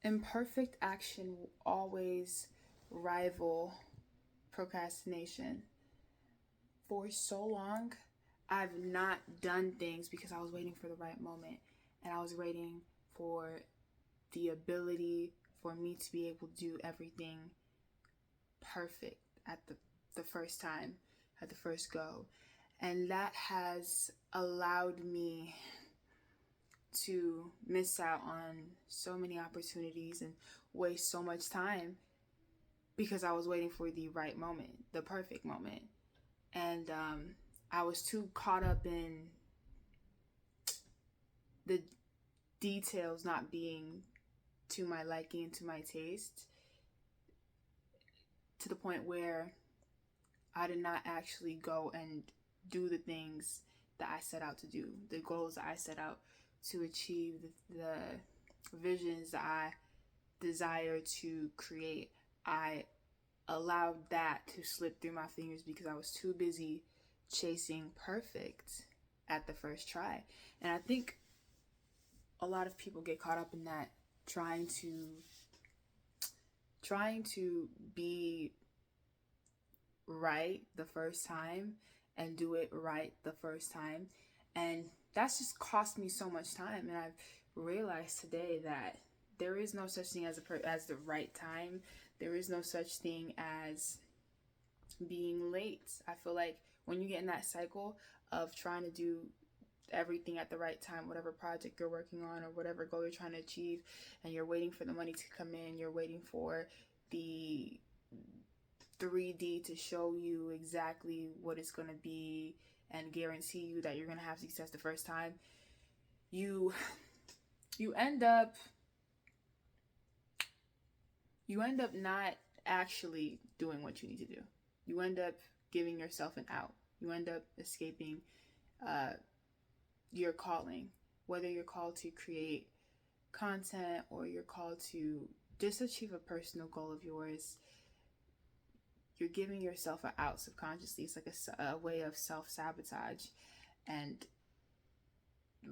Imperfect action will always rival procrastination. For so long, I've not done things because I was waiting for the right moment, and I was waiting for the ability for me to be able to do everything perfect at the first time, at the first go. And that has allowed me to miss out on so many opportunities and waste so much time because I was waiting for the right moment, the perfect moment. And I was too caught up in the details not being to my liking and to my taste, to the point where I did not actually go and do the things that I set out to do, the goals that I set out to achieve, the visions that I desire to create. I allowed that to slip through my fingers because I was too busy chasing perfect at the first try. And I think a lot of people get caught up in that, trying to be right the first time and do it right the first time. And that's just cost me so much time. And I've realized today that there is no such thing as the right time. There is no such thing as being late. I feel like when you get in that cycle of trying to do everything at the right time, whatever project you're working on or whatever goal you're trying to achieve, and you're waiting for the money to come in, you're waiting for the 3D to show you exactly what it's going to be and guarantee you that you're going to have success the first time, you end up not actually doing what you need to do. You end up giving yourself an out. You end up escaping your calling, whether you're called to create content or you're called to just achieve a personal goal of yours. You're giving yourself an out subconsciously. It's like a way of self-sabotage. And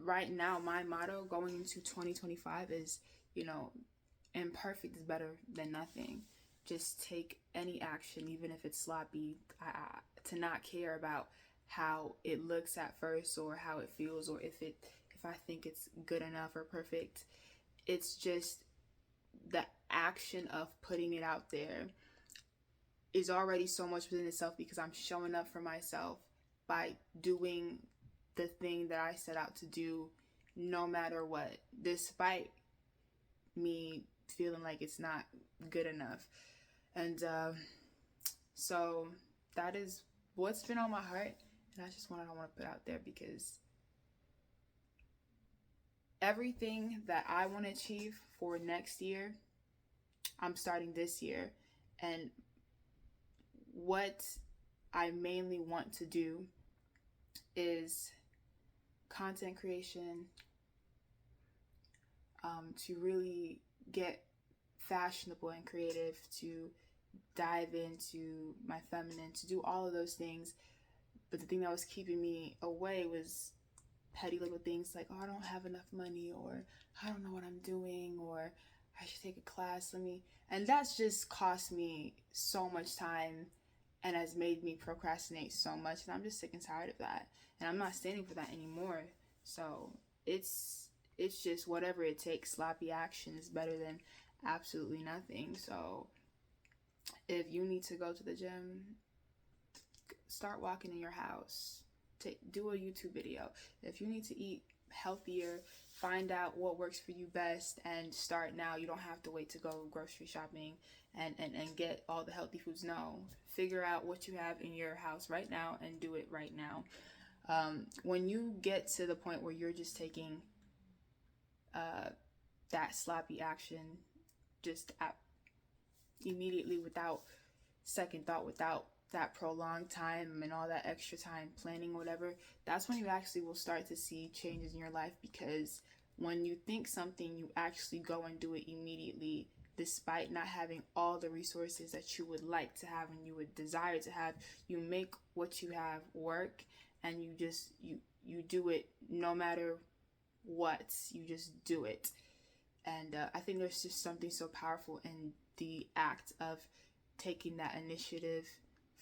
right now, my motto going into 2025 is, imperfect is better than nothing. Just take any action, even if it's sloppy, to not care about how it looks at first or how it feels or if I think it's good enough or perfect. It's just the action of putting it out there is already so much within itself, because I'm showing up for myself by doing the thing that I set out to do, no matter what, despite me feeling like it's not good enough. And so that is what's been on my heart, and that's just what I want to put out there, because everything that I want to achieve for next year, I'm starting this year. And what I mainly want to do is content creation, to really get fashionable and creative, to dive into my feminine, to do all of those things. But the thing that was keeping me away was petty little things like, oh, I don't have enough money, or I don't know what I'm doing, or I should take a class. And that's just cost me so much time and has made me procrastinate so much. And I'm just sick and tired of that. And I'm not standing for that anymore. So it's just whatever it takes. Sloppy action is better than absolutely nothing. So if you need to go to the gym, start walking in your house. Do a YouTube video. If you need to eat healthier, find out what works for you best and start now. You don't have to wait to go grocery shopping and get all the healthy foods. No, figure out what you have in your house right now and do it right now. When you get to the point where you're just taking that sloppy action just immediately, without second thought, without that prolonged time and all that extra time planning, whatever, that's when you actually will start to see changes in your life. Because when you think something, you actually go and do it immediately, despite not having all the resources that you would like to have and you would desire to have. You make what you have work, and you do it no matter what. You just do it. And I think there's just something so powerful in the act of taking that initiative,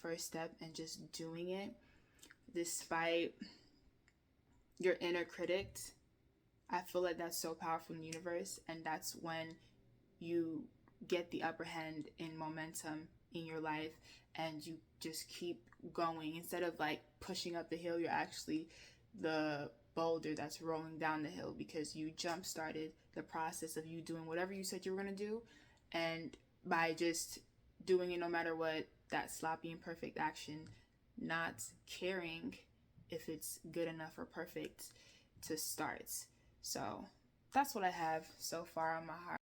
first step, and just doing it despite your inner critic. I feel like that's so powerful in the universe, and that's when you get the upper hand in momentum in your life, and you just keep going. Instead of like pushing up the hill, you're actually the boulder that's rolling down the hill, because you jump started the process of you doing whatever you said you were going to do. And by just doing it no matter what, that sloppy imperfect action, not caring if it's good enough or perfect to start. So that's what I have so far on my heart.